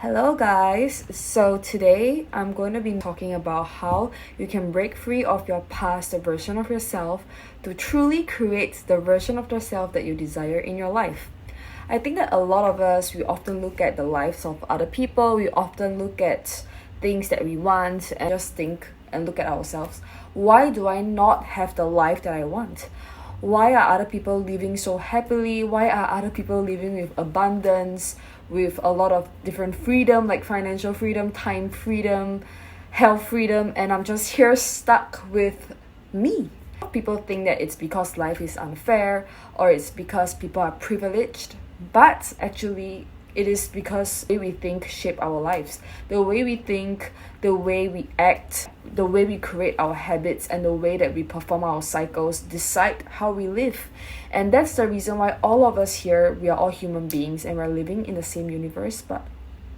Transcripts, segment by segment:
Hello, guys. So, today I'm going to be talking about how you can break free of your past version of yourself to truly create the version of yourself that you desire in your life. I think that a lot of us, we often look at the lives of other people, we often look at things that we want and just think and look at ourselves. Why do I not have the life that I want? Why are other people living so happily? Why are other people living with abundance, with a lot of different freedom, like financial freedom, time freedom, health freedom, and I'm just here stuck with me? People think that it's because life is unfair or it's because people are privileged, but actually it is because the way we think shape our lives. The way we think, the way we act, the way we create our habits, and the way that we perform our cycles decide how we live. And that's the reason why all of us here, we are all human beings and we're living in the same universe, but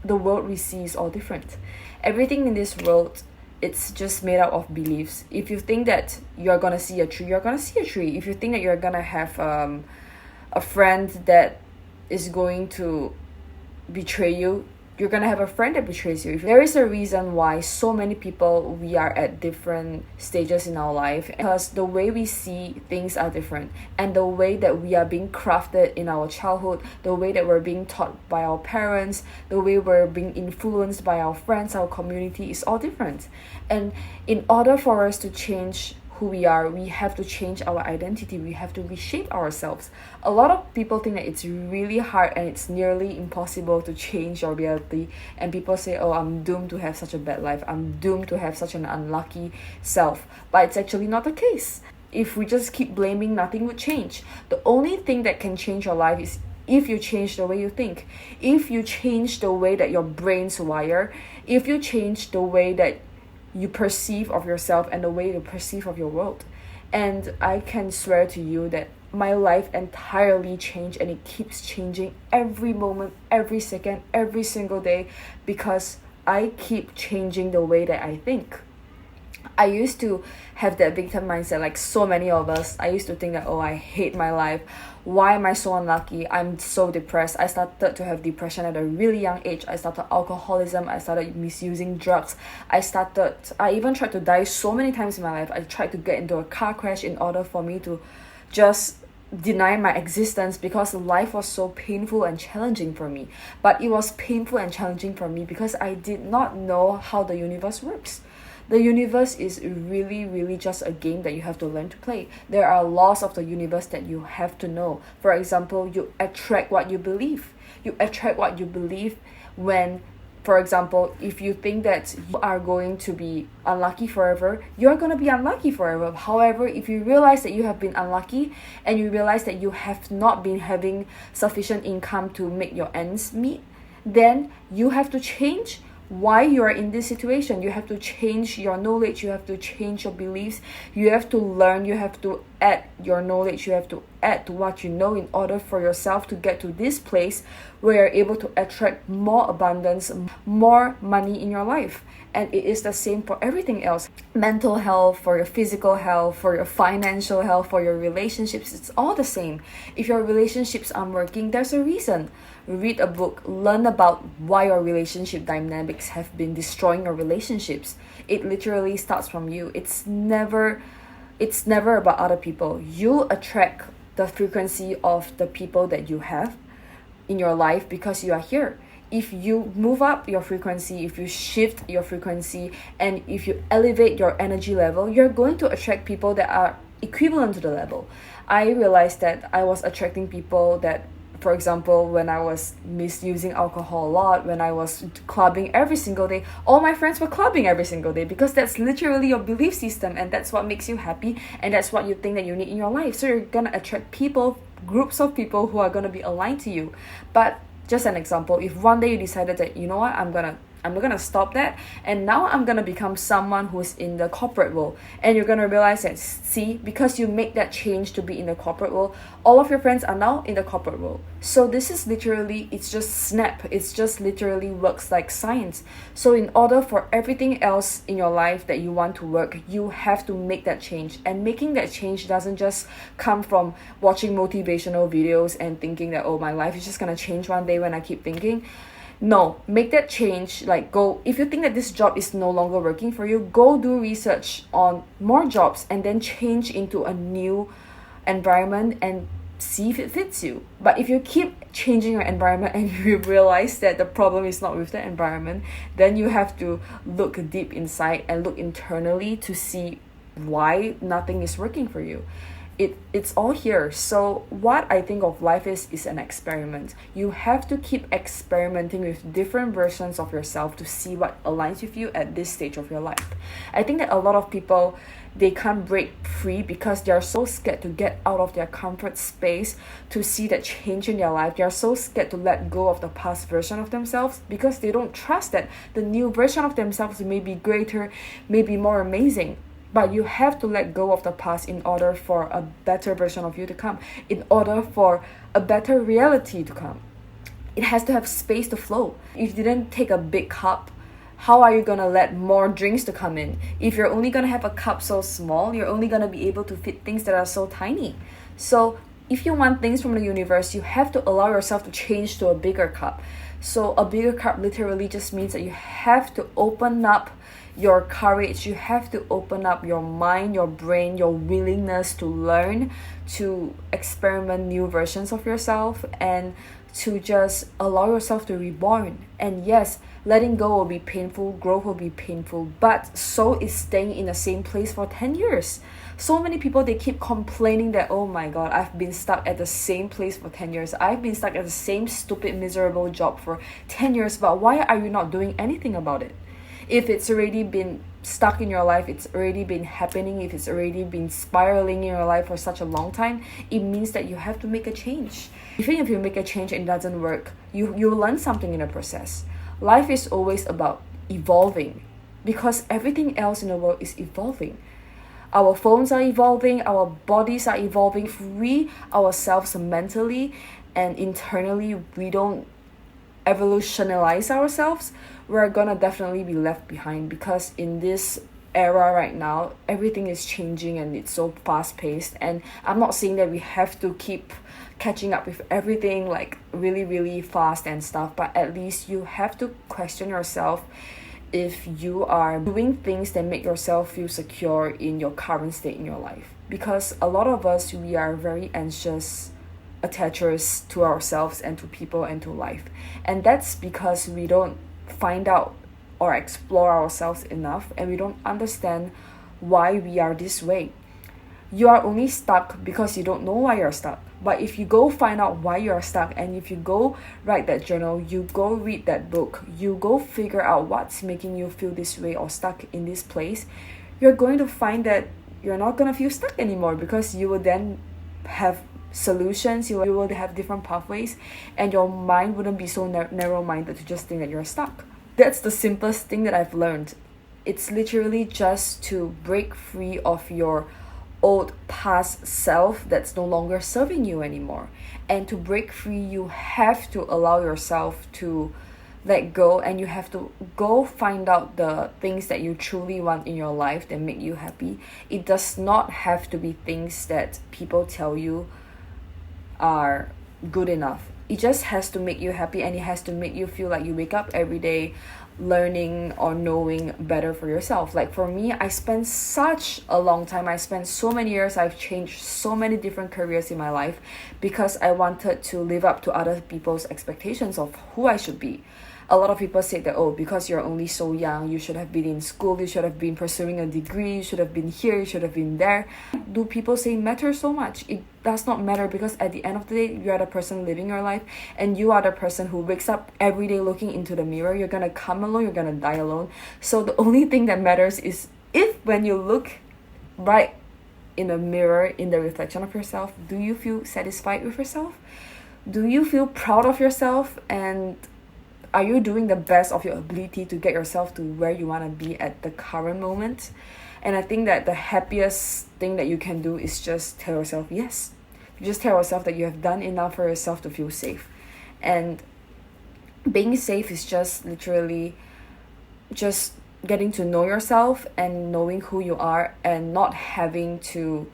the world we see is all different. Everything in this world, it's just made up of beliefs. If you think that you're gonna see a tree, you're gonna see a tree. If you think that you're gonna have a friend that is going to betray you, you're gonna have a friend that betrays you. There is a reason why so many people, we are at different stages in our life, because the way we see things are different, and the way that we are being crafted in our childhood, the way that we're being taught by our parents, the way we're being influenced by our friends, our community is all different. And in order for us to change who we are, we have to change our identity, we have to reshape ourselves. A lot of people think that it's really hard and it's nearly impossible to change your reality, and people say, oh, I'm doomed to have such a bad life, I'm doomed to have such an unlucky self. But it's actually not the case. If we just keep blaming, nothing would change. The only thing that can change your life is if you change the way you think, if you change the way that your brains wire, if you change the way that you perceive of yourself and the way you perceive of your world. And I can swear to you that my life entirely changed, and it keeps changing every moment, every second, every single day, because I keep changing the way that I think. I used to have that victim mindset, like so many of us. I used to think that, oh, I hate my life. Why am I so unlucky? I'm so depressed. I started to have depression at a really young age. I started alcoholism. I started misusing drugs. I even tried to die so many times in my life. I tried to get into a car crash in order for me to just deny my existence, because life was so painful and challenging for me. But it was painful and challenging for me because I did not know how the universe works. The universe is really, really just a game that you have to learn to play. There are laws of the universe that you have to know. For example, you attract what you believe. You attract what you believe when, for example, if you think that you are going to be unlucky forever, you're going to be unlucky forever. However, if you realize that you have been unlucky and you realize that you have not been having sufficient income to make your ends meet, then you have to change why you are in this situation. You have to change your knowledge, you have to change your beliefs, you have to learn, you have to add your knowledge, you have to add to what you know in order for yourself to get to this place where you're able to attract more abundance, more money in your life. And it is the same for everything else. Mental health, for your physical health, for your financial health, for your relationships, it's all the same. If your relationships aren't working, there's a reason. Read a book, learn about why your relationship dynamics have been destroying your relationships. It literally starts from you. It's never about other people. You attract the frequency of the people that you have in your life because you are here. If you move up your frequency, if you shift your frequency, and if you elevate your energy level, you're going to attract people that are equivalent to the level. I realized that I was attracting people that, for example, when I was misusing alcohol a lot, when I was clubbing every single day, all my friends were clubbing every single day, because that's literally your belief system, and that's what makes you happy, and that's what you think that you need in your life. So you're gonna attract people, groups of people who are gonna be aligned to you. But just an example, if one day you decided that, you know what, I'm gonna stop that, and now I'm gonna become someone who's in the corporate world, and you're gonna realize that, see, because you make that change to be in the corporate world, all of your friends are now in the corporate world. So this is literally, it's just snap, it's just literally works like science. So in order for everything else in your life that you want to work, you have to make that change. And making that change doesn't just come from watching motivational videos and thinking that, oh, my life is just gonna change one day when I keep thinking. No, make that change. Like, go, if you think that this job is no longer working for you, go do research on more jobs and then change into a new environment and see if it fits you. But if you keep changing your environment and you realize that the problem is not with the environment, then you have to look deep inside and look internally to see why nothing is working for you. It's all here. So what I think of life is an experiment. You have to keep experimenting with different versions of yourself to see what aligns with you at this stage of your life. I think that a lot of people, they can't break free because they are so scared to get out of their comfort space to see that change in their life. They are so scared to let go of the past version of themselves because they don't trust that the new version of themselves may be greater, may be more amazing. But you have to let go of the past in order for a better version of you to come, in order for a better reality to come. It has to have space to flow. If you didn't take a big cup, how are you gonna let more drinks to come in? If you're only gonna have a cup so small, you're only gonna be able to fit things that are so tiny. So if you want things from the universe, you have to allow yourself to change to a bigger cup. So a bigger cup literally just means that you have to open up your courage, you have to open up your mind, your brain, your willingness to learn, to experiment new versions of yourself, and to just allow yourself to reborn. And yes, letting go will be painful, growth will be painful, but so is staying in the same place for 10 years. So many people, they keep complaining that, oh my god, I've been stuck at the same place for 10 years. I've been stuck at the same stupid, miserable job for 10 years, but why are you not doing anything about it? If it's already been stuck in your life, it's already been happening, if it's already been spiraling in your life for such a long time, it means that you have to make a change. Even if you make a change and it doesn't work, you learn something in the process. Life is always about evolving because everything else in the world is evolving. Our phones are evolving, our bodies are evolving. If we ourselves mentally and internally, we don't evolutionize ourselves, we're gonna definitely be left behind, because in this era right now, everything is changing and it's so fast paced. And I'm not saying that we have to keep catching up with everything like really, really fast and stuff, but at least you have to question yourself if you are doing things that make yourself feel secure in your current state in your life. Because a lot of us, we are very anxious attachers to ourselves and to people and to life, and that's because we don't find out or explore ourselves enough, and we don't understand why we are this way. You are only stuck because you don't know why you're stuck. But if you go find out why you're stuck, and if you go write that journal, you go read that book, you go figure out what's making you feel this way or stuck in this place, you're going to find that you're not going to feel stuck anymore, because you will then have solutions, you will have different pathways, and your mind wouldn't be so narrow-minded to just think that you're stuck. That's the simplest thing that I've learned. It's literally just to break free of your old past self that's no longer serving you anymore. And to break free, you have to allow yourself to let go, and you have to go find out the things that you truly want in your life that make you happy. It does not have to be things that people tell you are good enough. It just has to make you happy, and it has to make you feel like you wake up every day learning or knowing better for yourself. Like for me, I spent such a long time, I spent so many years, I've changed so many different careers in my life because I wanted to live up to other people's expectations of who I should be. A lot of people say that, oh, because you're only so young, you should have been in school, you should have been pursuing a degree, you should have been here, you should have been there. Do people say matter so much? It does not matter, because at the end of the day, you are the person living your life, and you are the person who wakes up every day looking into the mirror. You're gonna come alone, you're gonna die alone. So the only thing that matters is if when you look right in the mirror, in the reflection of yourself, do you feel satisfied with yourself? Do you feel proud of yourself? And are you doing the best of your ability to get yourself to where you want to be at the current moment? And I think that the happiest thing that you can do is just tell yourself yes. Just tell yourself that you have done enough for yourself to feel safe. And being safe is just literally just getting to know yourself and knowing who you are, and not having to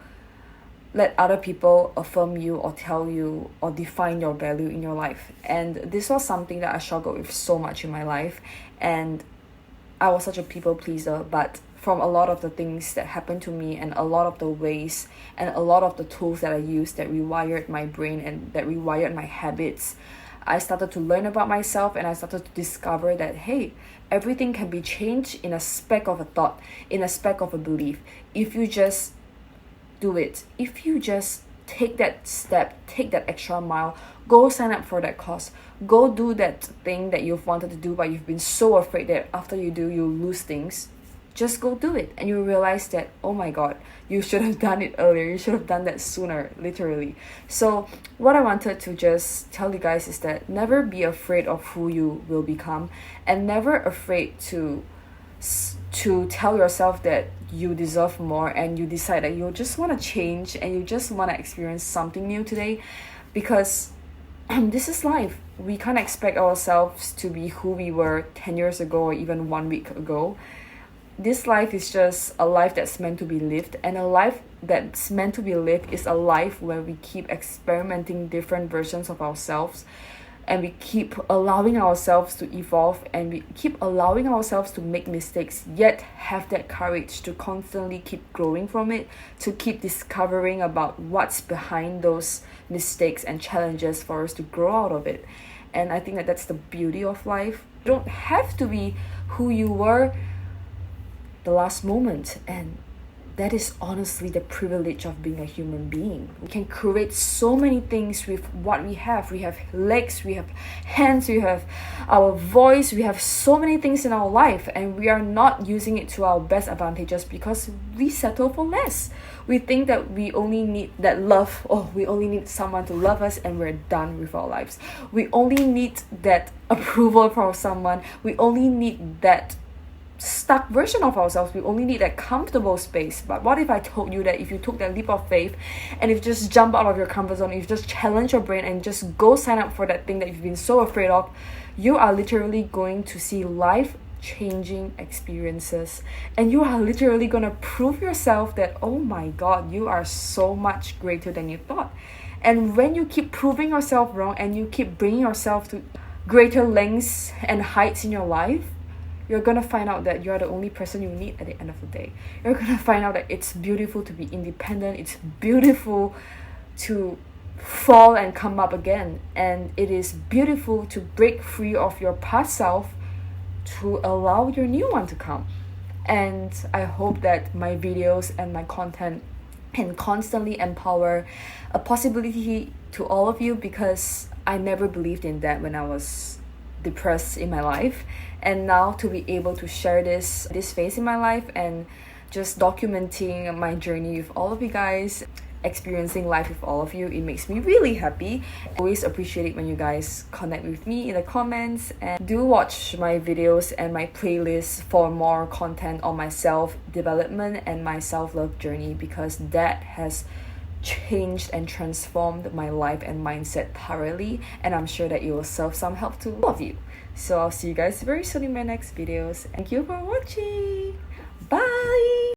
let other people affirm you or tell you or define your value in your life. And this was something that I struggled with so much in my life, and I was such a people pleaser. But from a lot of the things that happened to me, and a lot of the ways and a lot of the tools that I used that rewired my brain and that rewired my habits, I started to learn about myself, and I started to discover that, hey, everything can be changed in a speck of a thought, in a speck of a belief, if you just do it. If you just take that step, take that extra mile, go sign up for that course, go do that thing that you've wanted to do but you've been so afraid that after you do you lose things. Just go do it, and you realize that, oh my god, you should have done it earlier, you should have done that sooner, literally. So what I wanted to just tell you guys is that never be afraid of who you will become, and never afraid to tell yourself that you deserve more, and you decide that you just want to change and you just want to experience something new today. Because this is life. We can't expect ourselves to be who we were 10 years ago or even 1 week ago. This life is just a life that's meant to be lived, and a life that's meant to be lived is a life where we keep experimenting different versions of ourselves, and we keep allowing ourselves to evolve, and we keep allowing ourselves to make mistakes, yet have that courage to constantly keep growing from it, to keep discovering about what's behind those mistakes and challenges for us to grow out of it. And I think that that's the beauty of life. You don't have to be who you were the last moment, and that is honestly the privilege of being a human being. We can create so many things with what we have. We have legs, we have hands, we have our voice, we have so many things in our life, and we are not using it to our best advantages because we settle for less. We think that we only need that love, or we only need someone to love us, and we're done with our lives. We only need that approval from someone. We only need that stuck version of ourselves. We only need that comfortable space. But what if I told you that if you took that leap of faith, and if you just jump out of your comfort zone, if you just challenge your brain and just go sign up for that thing that you've been so afraid of, you are literally going to see life changing experiences, and you are literally going to prove yourself that, oh my god, you are so much greater than you thought. And when you keep proving yourself wrong, and you keep bringing yourself to greater lengths and heights in your life, you're gonna find out that you're the only person you need at the end of the day. You're gonna find out that it's beautiful to be independent. It's beautiful to fall and come up again. And it is beautiful to break free of your past self to allow your new one to come. And I hope that my videos and my content can constantly empower a possibility to all of you, because I never believed in that when I was depressed in my life. And now to be able to share this phase in my life and just documenting my journey with all of you guys, experiencing life with all of you, it makes me really happy. I always appreciate it when you guys connect with me in the comments, and do watch my videos and my playlist for more content on my self-development and my self-love journey, because that has changed and transformed my life and mindset thoroughly, and I'm sure that it will serve some help to all of you. So I'll see you guys very soon in my next videos. Thank you for watching. Bye.